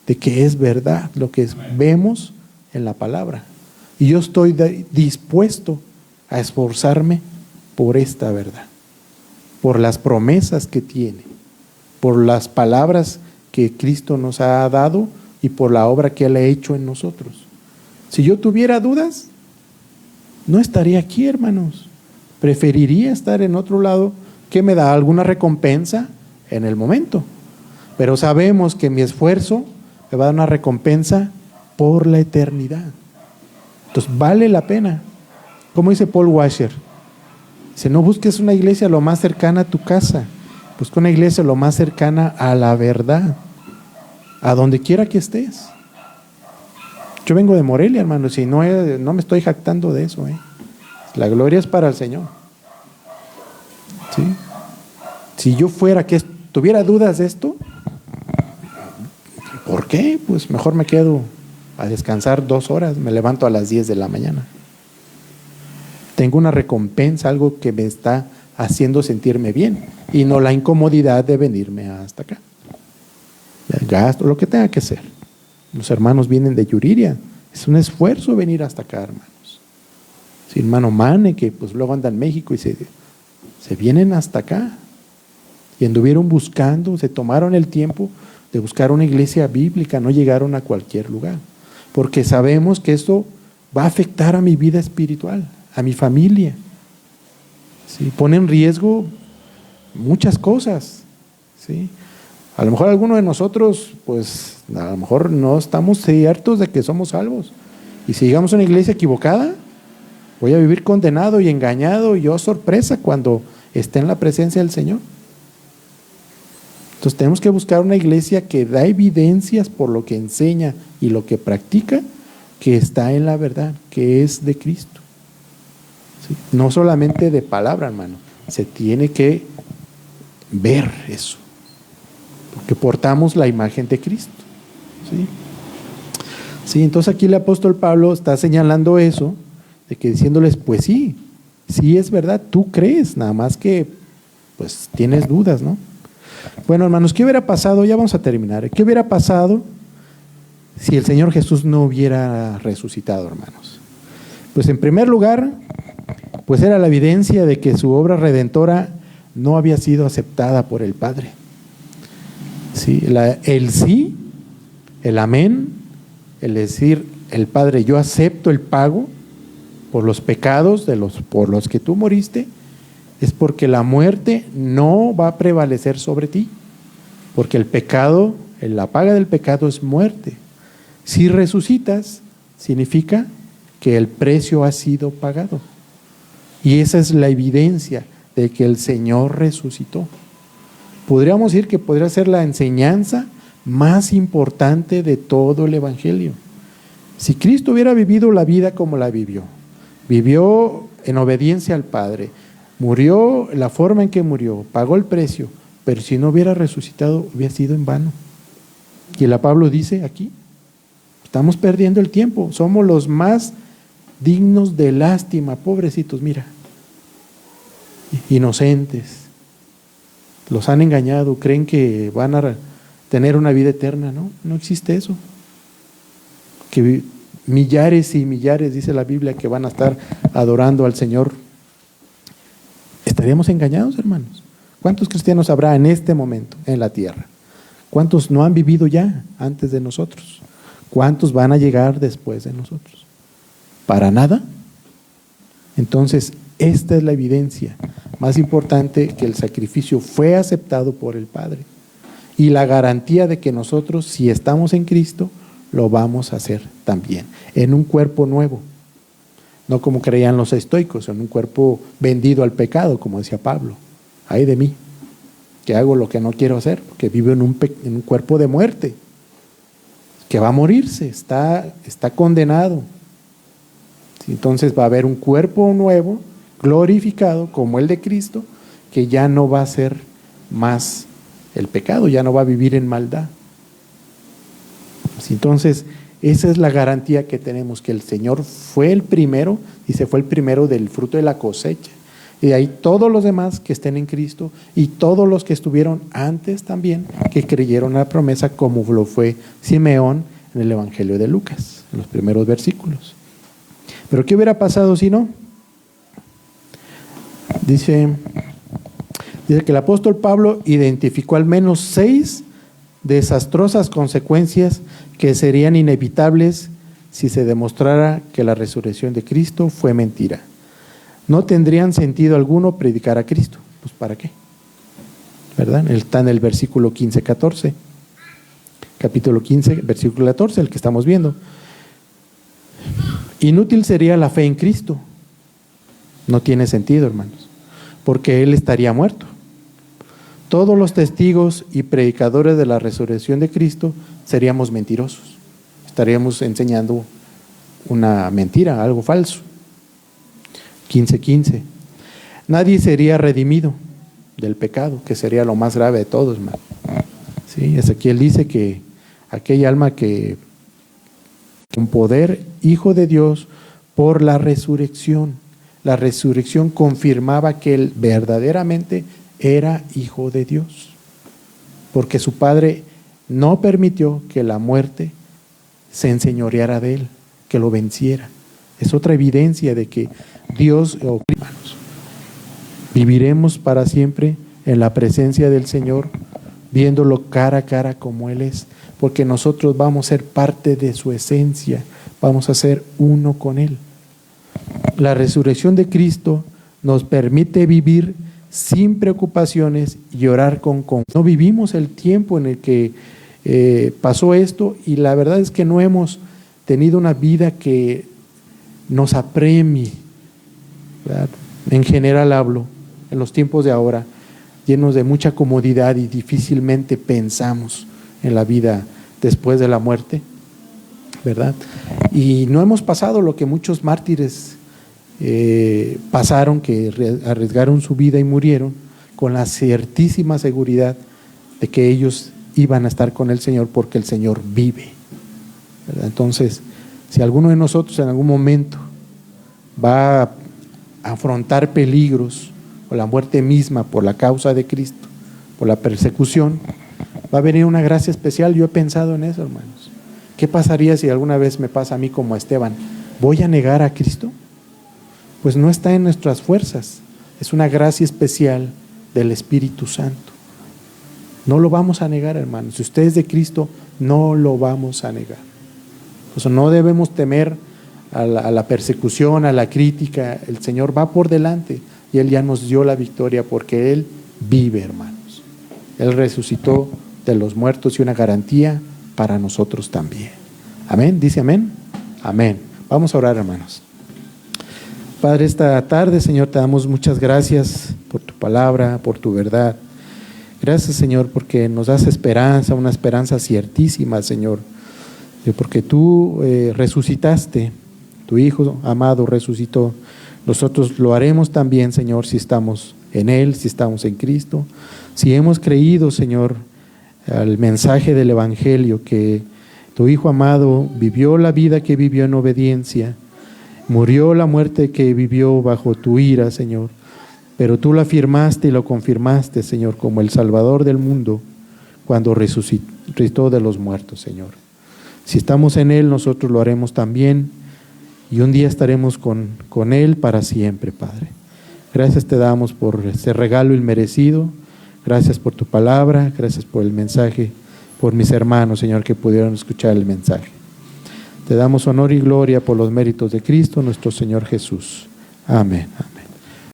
de que es verdad lo que vemos en la palabra. Y yo estoy dispuesto a esforzarme por esta verdad, por las promesas que tiene, por las palabras que Cristo nos ha dado y por la obra que Él ha hecho en nosotros. Si yo tuviera dudas, no estaría aquí, hermanos. Preferiría estar en otro lado que me da alguna recompensa en el momento. Pero sabemos que mi esfuerzo me va a dar una recompensa por la eternidad. Entonces vale la pena. Como dice Paul Washer, dice, no busques una iglesia lo más cercana a tu casa, busca una iglesia lo más cercana a la verdad, a donde quiera que estés. Yo vengo de Morelia, hermanos, y no me estoy jactando de eso. La gloria es para el Señor. ¿Sí? Si yo fuera que tuviera dudas de esto, ¿por qué? Pues mejor me quedo a descansar 2 horas, me levanto a las 10 de la mañana. Tengo una recompensa, algo que me está haciendo sentirme bien, y no la incomodidad de venirme hasta acá. Gasto, lo que tenga que ser. Los hermanos vienen de Yuriria, es un esfuerzo venir hasta acá, hermanos. Sí, hermano Mane, que pues luego anda en México y se vienen hasta acá. Y anduvieron buscando, se tomaron el tiempo de buscar una iglesia bíblica, no llegaron a cualquier lugar. Porque sabemos que esto va a afectar a mi vida espiritual, a mi familia. ¿Sí? Pone en riesgo muchas cosas. ¿Sí? A lo mejor algunos de nosotros, pues a lo mejor no estamos ciertos de que somos salvos. Y si llegamos a una iglesia equivocada, voy a vivir condenado y engañado, y sorpresa cuando esté en la presencia del Señor. Entonces tenemos que buscar una iglesia que da evidencias por lo que enseña y lo que practica, que está en la verdad, que es de Cristo. ¿Sí? No solamente de palabra, hermano, se tiene que ver eso, porque portamos la imagen de Cristo. ¿Sí? Sí, entonces aquí el apóstol Pablo está señalando eso, de que diciéndoles, pues sí es verdad, tú crees, nada más que pues tienes dudas, ¿no? Bueno, hermanos, ¿qué hubiera pasado? Ya vamos a terminar. ¿Qué hubiera pasado si el Señor Jesús no hubiera resucitado, hermanos? Pues en primer lugar, pues era la evidencia de que su obra redentora no había sido aceptada por el Padre. Sí, el sí, el amén, el decir, el Padre, yo acepto el pago por los pecados por los que tú moriste, es porque la muerte no va a prevalecer sobre ti, porque el pecado, la paga del pecado es muerte. Si resucitas, significa que el precio ha sido pagado, y esa es la evidencia de que el Señor resucitó. Podríamos decir que podría ser la enseñanza más importante de todo el Evangelio. Si Cristo hubiera vivido la vida como la vivió en obediencia al Padre, murió la forma en que murió, pagó el precio, pero si no hubiera resucitado, hubiera sido en vano. Y el Pablo dice aquí, estamos perdiendo el tiempo, somos los más dignos de lástima, pobrecitos, mira, inocentes, los han engañado, creen que van a tener una vida eterna. No existe eso. Que millares y millares, dice la Biblia, que van a estar adorando al Señor. ¿Estaríamos engañados, hermanos? ¿Cuántos cristianos habrá en este momento en la tierra? ¿Cuántos no han vivido ya antes de nosotros? ¿Cuántos van a llegar después de nosotros? ¿Para nada? Entonces, esta es la evidencia más importante, que el sacrificio fue aceptado por el Padre, y la garantía de que nosotros, si estamos en Cristo, lo vamos a hacer también, en un cuerpo nuevo. No como creían los estoicos, en un cuerpo vendido al pecado, como decía Pablo. Ay de mí, que hago lo que no quiero hacer, porque vivo en un cuerpo de muerte, que va a morirse, está condenado. Entonces va a haber un cuerpo nuevo, glorificado, como el de Cristo, que ya no va a ser más el pecado, ya no va a vivir en maldad. Entonces, esa es la garantía que tenemos, que el Señor fue el primero, y se fue el primero del fruto de la cosecha. Y de ahí todos los demás que estén en Cristo y todos los que estuvieron antes también, que creyeron la promesa, como lo fue Simeón en el Evangelio de Lucas, en los primeros versículos. Pero ¿qué hubiera pasado si no? Dice que el apóstol Pablo identificó al menos 6 desastrosas consecuencias que serían inevitables si se demostrara que la resurrección de Cristo fue mentira. No tendrían sentido alguno predicar a Cristo. Pues ¿para qué? ¿Verdad? Está en el versículo 15-14. Capítulo 15, versículo 14, el que estamos viendo. Inútil sería la fe en Cristo. No tiene sentido, hermanos, porque Él estaría muerto. Todos los testigos y predicadores de la resurrección de Cristo seríamos mentirosos. Estaríamos enseñando una mentira, algo falso. 15:15. Nadie sería redimido del pecado, que sería lo más grave de todos, hermano. Sí, Ezequiel dice que aquella alma que con poder, hijo de Dios, por la resurrección confirmaba que él verdaderamente era hijo de Dios, porque su padre no permitió que la muerte se enseñoreara de él, que lo venciera. Es otra evidencia de que Dios, hermanos, viviremos para siempre en la presencia del Señor, viéndolo cara a cara como Él es, porque nosotros vamos a ser parte de su esencia, vamos a ser uno con Él. La resurrección de Cristo nos permite vivir sin preocupaciones y orar con confianza. No vivimos el tiempo en el que pasó esto, y la verdad es que no hemos tenido una vida que nos apremie, ¿verdad? En general hablo, en los tiempos de ahora, llenos de mucha comodidad, y difícilmente pensamos en la vida después de la muerte, ¿verdad? Y no hemos pasado lo que muchos mártires pasaron, que arriesgaron su vida y murieron con la ciertísima seguridad de que ellos iban a estar con el Señor, porque el Señor vive, ¿verdad? Entonces, si alguno de nosotros en algún momento va a afrontar peligros o la muerte misma por la causa de Cristo, por la persecución, va a venir una gracia especial. Yo he pensado en eso, hermanos. ¿Qué pasaría si alguna vez me pasa a mí como a Esteban? ¿Voy a negar a Cristo? Pues no está en nuestras fuerzas, es una gracia especial del Espíritu Santo. No lo vamos a negar, hermanos. Si usted es de Cristo, no lo vamos a negar. O sea, no debemos temer a la persecución, a la crítica. El Señor va por delante y Él ya nos dio la victoria, porque Él vive, hermanos. Él resucitó de los muertos, y una garantía para nosotros también. Amén. Dice amén. Amén. Vamos a orar, hermanos. Padre, esta tarde, Señor, te damos muchas gracias por tu palabra, por tu verdad. Gracias, Señor, porque nos das esperanza, una esperanza ciertísima, Señor, porque tú resucitaste, tu Hijo amado resucitó. Nosotros lo haremos también, Señor, si estamos en Él, si estamos en Cristo, si hemos creído, Señor, al mensaje del Evangelio, que tu Hijo amado vivió la vida que vivió en obediencia, murió la muerte que vivió bajo tu ira, Señor, pero tú lo afirmaste y lo confirmaste, Señor, como el Salvador del mundo cuando resucitó de los muertos, Señor. Si estamos en Él, nosotros lo haremos también, y un día estaremos con Él para siempre, Padre. Gracias te damos por este regalo inmerecido. Gracias por tu palabra, gracias por el mensaje, por mis hermanos, Señor, que pudieron escuchar el mensaje. Te damos honor y gloria por los méritos de Cristo, nuestro Señor Jesús. Amén.